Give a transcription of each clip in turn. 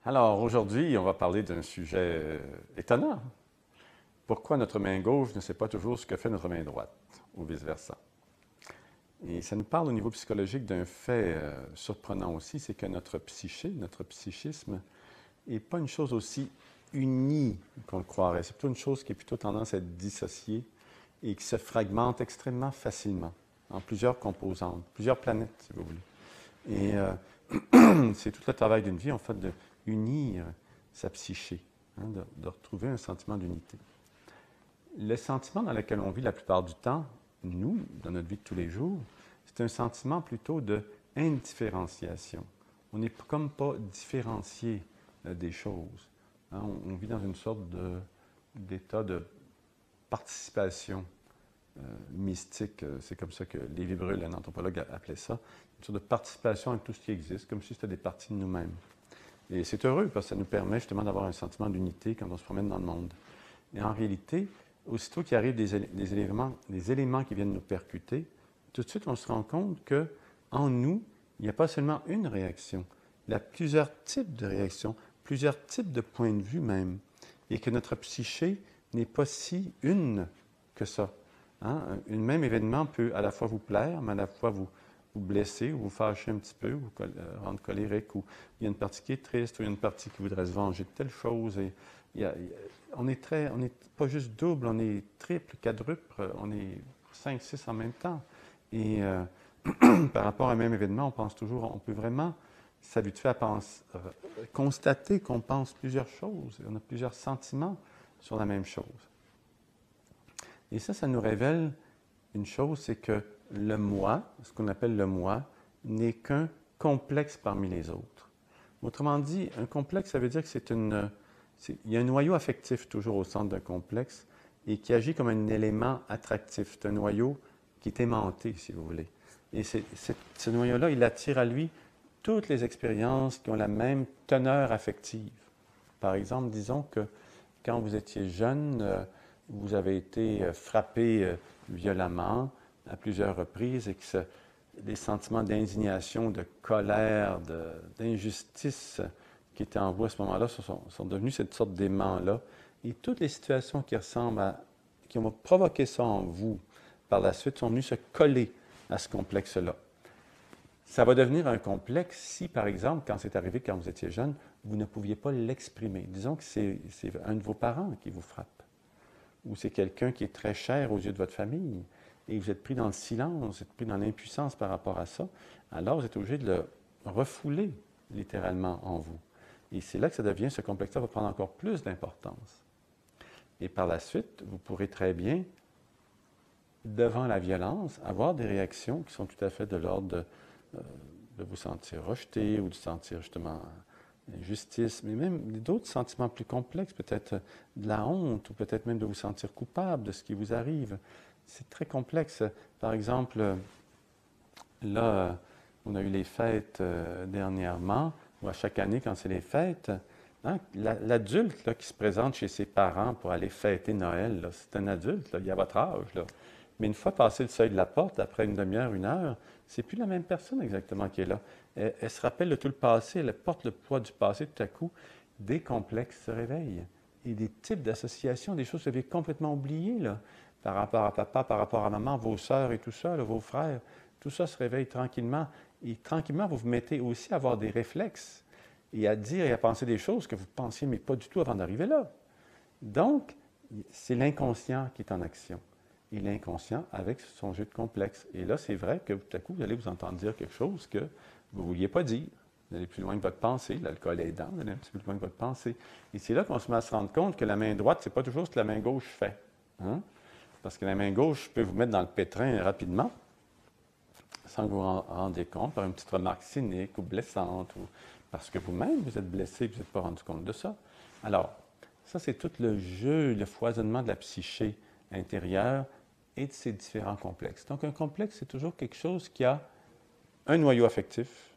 Alors, aujourd'hui, on va parler d'un sujet étonnant. Pourquoi notre main gauche ne sait pas toujours ce que fait notre main droite, ou vice-versa. Et ça nous parle au niveau psychologique d'un fait surprenant aussi, c'est que notre psyché, notre psychisme, n'est pas une chose aussi unie qu'on le croirait. C'est plutôt une chose qui est plutôt tendance à être dissociée et qui se fragmente extrêmement facilement en plusieurs composantes, plusieurs planètes, si vous voulez. Et c'est tout le travail d'une vie, en fait, de unir sa psyché, de retrouver un sentiment d'unité. Le sentiment dans lequel on vit la plupart du temps, nous, dans notre vie de tous les jours, c'est un sentiment plutôt de indifférenciation. On n'est comme pas différencié des choses. On vit dans une sorte d'état de participation mystique, c'est comme ça que Lévi Brûlé, un anthropologue, appelait ça, une sorte de participation à tout ce qui existe, comme si c'était des parties de nous-mêmes. Et c'est heureux parce que ça nous permet justement d'avoir un sentiment d'unité quand on se promène dans le monde. Et en réalité, aussitôt qu'il arrive des éléments qui viennent nous percuter, tout de suite on se rend compte qu'en nous, il n'y a pas seulement une réaction, il y a plusieurs types de réactions, plusieurs types de points de vue même, et que notre psyché n'est pas si une que ça. Un même événement peut à la fois vous plaire, mais à la fois vous blesser, ou vous fâcher un petit peu, ou rendre colérique, ou il y a une partie qui est triste, ou il y a une partie qui voudrait se venger de telle chose. Et on n'est pas juste double, on est triple, quadruple, on est 5, 6 en même temps. Et par rapport à un même événement, on pense toujours, on peut vraiment s'habituer à constater qu'on pense plusieurs choses, on a plusieurs sentiments sur la même chose. Et ça nous révèle une chose, c'est que le moi, ce qu'on appelle le moi, n'est qu'un complexe parmi les autres. Autrement dit, un complexe, ça veut dire que il y a un noyau affectif toujours au centre d'un complexe et qui agit comme un élément attractif. C'est un noyau qui est aimanté, si vous voulez. Et ce noyau-là, il attire à lui toutes les expériences qui ont la même teneur affective. Par exemple, disons que quand vous étiez jeune, vous avez été frappé violemment à plusieurs reprises et que les sentiments d'indignation, de colère, d'injustice qui étaient en vous à ce moment-là sont devenus cette sorte d'aimant-là. Et toutes les situations qui ont provoqué ça en vous par la suite sont venues se coller à ce complexe-là. Ça va devenir un complexe si, par exemple, quand c'est arrivé quand vous étiez jeune, vous ne pouviez pas l'exprimer. Disons que c'est un de vos parents qui vous frappe, ou c'est quelqu'un qui est très cher aux yeux de votre famille, et vous êtes pris dans le silence, vous êtes pris dans l'impuissance par rapport à ça, alors vous êtes obligé de le refouler littéralement en vous. Et c'est là que ce complexe-là va prendre encore plus d'importance. Et par la suite, vous pourrez très bien, devant la violence, avoir des réactions qui sont tout à fait de l'ordre de vous sentir rejeté ou de sentir justement l'injustice, mais même d'autres sentiments plus complexes, peut-être de la honte ou peut-être même de vous sentir coupable de ce qui vous arrive. C'est très complexe. Par exemple, là, on a eu les fêtes dernièrement, ou à chaque année quand c'est les fêtes, l'adulte là, qui se présente chez ses parents pour aller fêter Noël, c'est un adulte, là, il a votre âge. Là. Mais une fois passé le seuil de la porte, après une demi-heure, une heure, c'est plus la même personne exactement qui est là. Elle se rappelle de tout le passé, elle porte le poids du passé tout à coup. Des complexes se réveillent. Et des types d'associations, des choses que vous avez complètement oubliées, là, par rapport à papa, par rapport à maman, vos sœurs et tout ça, là, vos frères, tout ça se réveille tranquillement. Et tranquillement, vous vous mettez aussi à avoir des réflexes et à dire et à penser des choses que vous pensiez, mais pas du tout avant d'arriver là. Donc, c'est l'inconscient qui est en action. Et l'inconscient avec son jeu de complexe. Et là, c'est vrai que tout à coup, vous allez vous entendre dire quelque chose que vous ne vouliez pas dire. Vous allez plus loin que votre pensée, l'alcool aidant, vous allez un petit peu plus loin que votre pensée. Et c'est là qu'on se met à se rendre compte que la main droite, c'est pas toujours ce que la main gauche fait. Hein? Parce que la main gauche peut vous mettre dans le pétrin rapidement, sans que vous vous rendiez compte, par une petite remarque cynique ou blessante, ou parce que vous-même, vous êtes blessé et vous n'êtes pas rendu compte de ça. Alors, ça, c'est tout le jeu, le foisonnement de la psyché intérieure et de ces différents complexes. Donc, un complexe, c'est toujours quelque chose qui a un noyau affectif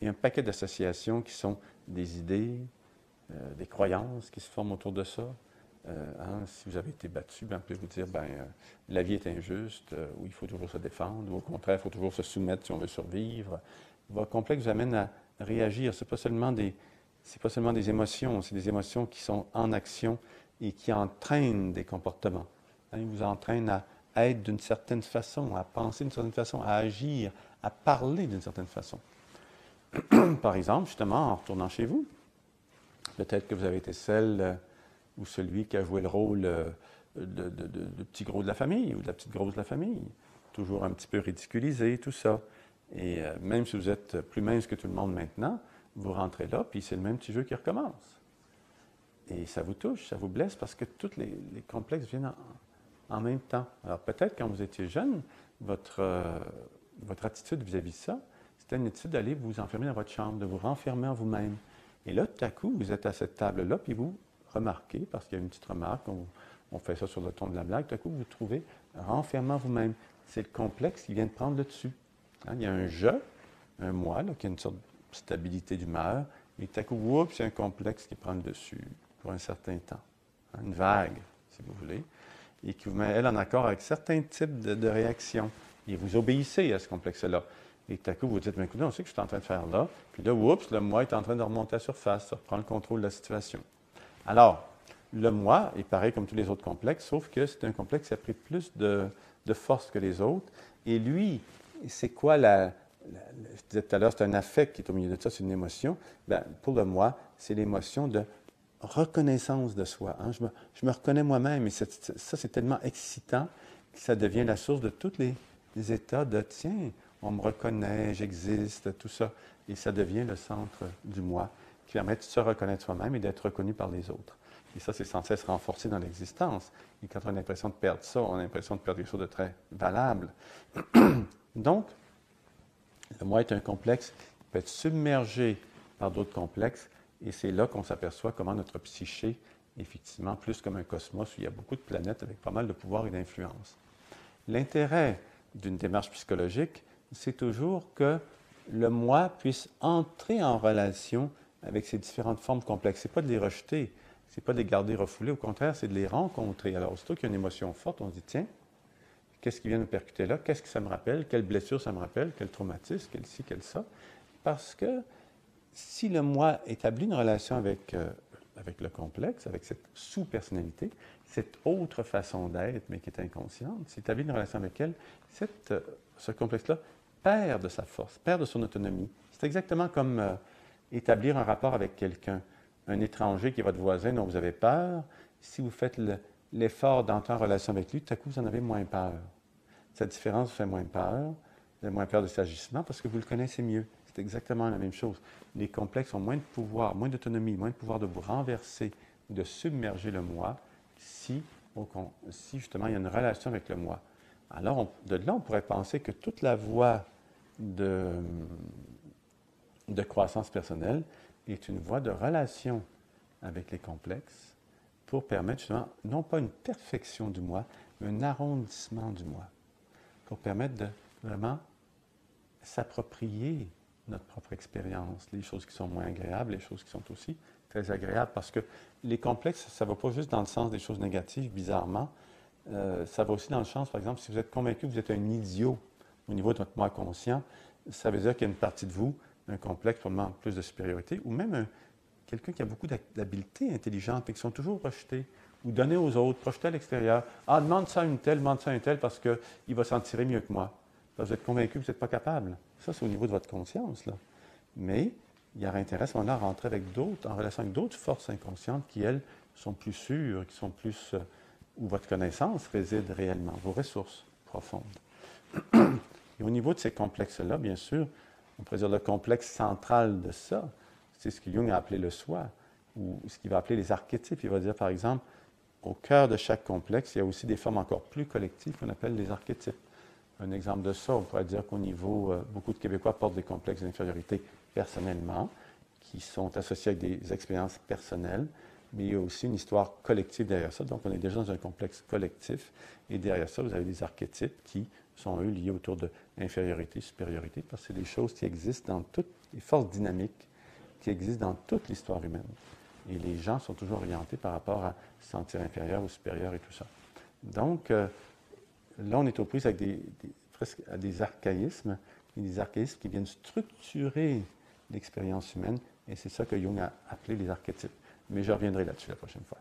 et un paquet d'associations qui sont des idées, des croyances qui se forment autour de ça. Si vous avez été battu, on peut vous dire, la vie est injuste, ou il faut toujours se défendre, ou au contraire, il faut toujours se soumettre si on veut survivre. Votre complexe vous amène à réagir. Ce n'est pas seulement des c'est pas seulement des émotions, c'est des émotions qui sont en action et qui entraînent des comportements. Hein, ils vous entraînent à être d'une certaine façon, à penser d'une certaine façon, à agir, à parler d'une certaine façon. Par exemple, justement, en retournant chez vous, peut-être que vous avez été celle ou celui qui a joué le rôle de petit gros de la famille ou de la petite grosse de la famille, toujours un petit peu ridiculisé, tout ça. Et même si vous êtes plus mince que tout le monde maintenant, vous rentrez là, puis c'est le même petit jeu qui recommence. Et ça vous touche, ça vous blesse, parce que tous les complexes viennent en même temps. Alors peut-être quand vous étiez jeune, votre attitude vis-à-vis de ça, c'était une attitude d'aller vous enfermer dans votre chambre, de vous renfermer en vous-même. Et là, tout à coup, vous êtes à cette table-là, puis vous remarquez, parce qu'il y a une petite remarque, on fait ça sur le ton de la blague, tout à coup, vous vous trouvez renfermé en vous-même. C'est le complexe qui vient de prendre le dessus. Hein, il y a un je, un moi, là, qui a une sorte de stabilité d'humeur, et tout à coup, oups, il y a un complexe qui prend le dessus pour un certain temps. Hein, une vague, si vous voulez, et qui vous met, elle, en accord avec certains types de réactions. Et vous obéissez à ce complexe-là. Et tout à coup, vous dites, mais écoutez, on sait que je suis en train de faire là. Puis là, oups, le moi est en train de remonter à la surface, ça reprend le contrôle de la situation. Alors, le moi est pareil comme tous les autres complexes, sauf que c'est un complexe qui a pris plus de force que les autres. Et lui, c'est quoi je disais tout à l'heure, c'est un affect qui est au milieu de ça, c'est une émotion. Bien, pour le moi, c'est l'émotion de reconnaissance de soi. Hein. Je me reconnais moi-même et ça, c'est tellement excitant que ça devient la source de tous les états de tiens, on me reconnaît, j'existe, tout ça. Et ça devient le centre du moi qui permet de se reconnaître soi-même et d'être reconnu par les autres. Et ça, c'est sans cesse renforcé dans l'existence. Et quand on a l'impression de perdre ça, on a l'impression de perdre quelque chose de très valable. Donc, le moi est un complexe qui peut être submergé par d'autres complexes. Et c'est là qu'on s'aperçoit comment notre psyché est effectivement plus comme un cosmos où il y a beaucoup de planètes avec pas mal de pouvoir et d'influence. L'intérêt d'une démarche psychologique, c'est toujours que le moi puisse entrer en relation avec ces différentes formes complexes. Ce n'est pas de les rejeter, ce n'est pas de les garder refoulés, au contraire, c'est de les rencontrer. Alors, aussitôt qu'il y a une émotion forte, on se dit, tiens, qu'est-ce qui vient me percuter là? Qu'est-ce que ça me rappelle? Quelle blessure ça me rappelle? Quel traumatisme? Quel ci, quel ça? Parce que si le moi établit une relation avec le complexe, avec cette sous-personnalité, cette autre façon d'être, mais qui est inconsciente, s'il établit une relation avec elle, ce complexe-là perd de sa force, perd de son autonomie. C'est exactement comme établir un rapport avec quelqu'un, un étranger qui est votre voisin dont vous avez peur. Si vous faites l'effort d'entrer en relation avec lui, tout à coup, vous en avez moins peur. Cette différence vous fait moins peur, vous avez moins peur de ses agissements parce que vous le connaissez mieux. C'est exactement la même chose. Les complexes ont moins de pouvoir, moins d'autonomie, moins de pouvoir de vous renverser ou de submerger le moi si justement il y a une relation avec le moi. Alors, de là, on pourrait penser que toute la voie de croissance personnelle est une voie de relation avec les complexes pour permettre justement, non pas une perfection du moi, mais un arrondissement du moi, pour permettre de vraiment s'approprier notre propre expérience, les choses qui sont moins agréables, les choses qui sont aussi très agréables, parce que les complexes, ça ne va pas juste dans le sens des choses négatives, bizarrement, ça va aussi dans le sens, par exemple, si vous êtes convaincu que vous êtes un idiot au niveau de votre moi conscient, ça veut dire qu'il y a une partie de vous, un complexe, probablement plus de supériorité, ou même quelqu'un qui a beaucoup d'habiletés intelligentes et qui sont toujours rejetés, ou donnés aux autres, projetés à l'extérieur. Ah, demande ça à une telle, parce qu'il va s'en tirer mieux que moi. Vous êtes convaincu que vous n'êtes pas capable. Ça, c'est au niveau de votre conscience, là. Mais il y aura intérêt à ce moment-là à rentrer avec d'autres, en relation avec d'autres forces inconscientes qui, elles, sont plus sûres, qui sont plus... où votre connaissance réside réellement, vos ressources profondes. Et au niveau de ces complexes-là, bien sûr, on pourrait dire le complexe central de ça, c'est ce que Jung a appelé le soi, ou ce qu'il va appeler les archétypes. Il va dire, par exemple, au cœur de chaque complexe, il y a aussi des formes encore plus collectives qu'on appelle les archétypes. Un exemple de ça, on pourrait dire qu'au niveau, beaucoup de Québécois portent des complexes d'infériorité personnellement, qui sont associés avec des expériences personnelles, mais il y a aussi une histoire collective derrière ça. Donc, on est déjà dans un complexe collectif, et derrière ça, vous avez des archétypes qui sont, eux, liés autour de l'infériorité, supériorité, parce que c'est des choses qui existent dans toutes les forces dynamiques qui existent dans toute l'histoire humaine. Et les gens sont toujours orientés par rapport à se sentir inférieur ou supérieur et tout ça. Donc, là, on est aux prises avec presque à des archaïsmes, et des archaïsmes qui viennent structurer l'expérience humaine Et c'est ça que Jung a appelé les archétypes. Mais je reviendrai là-dessus la prochaine fois.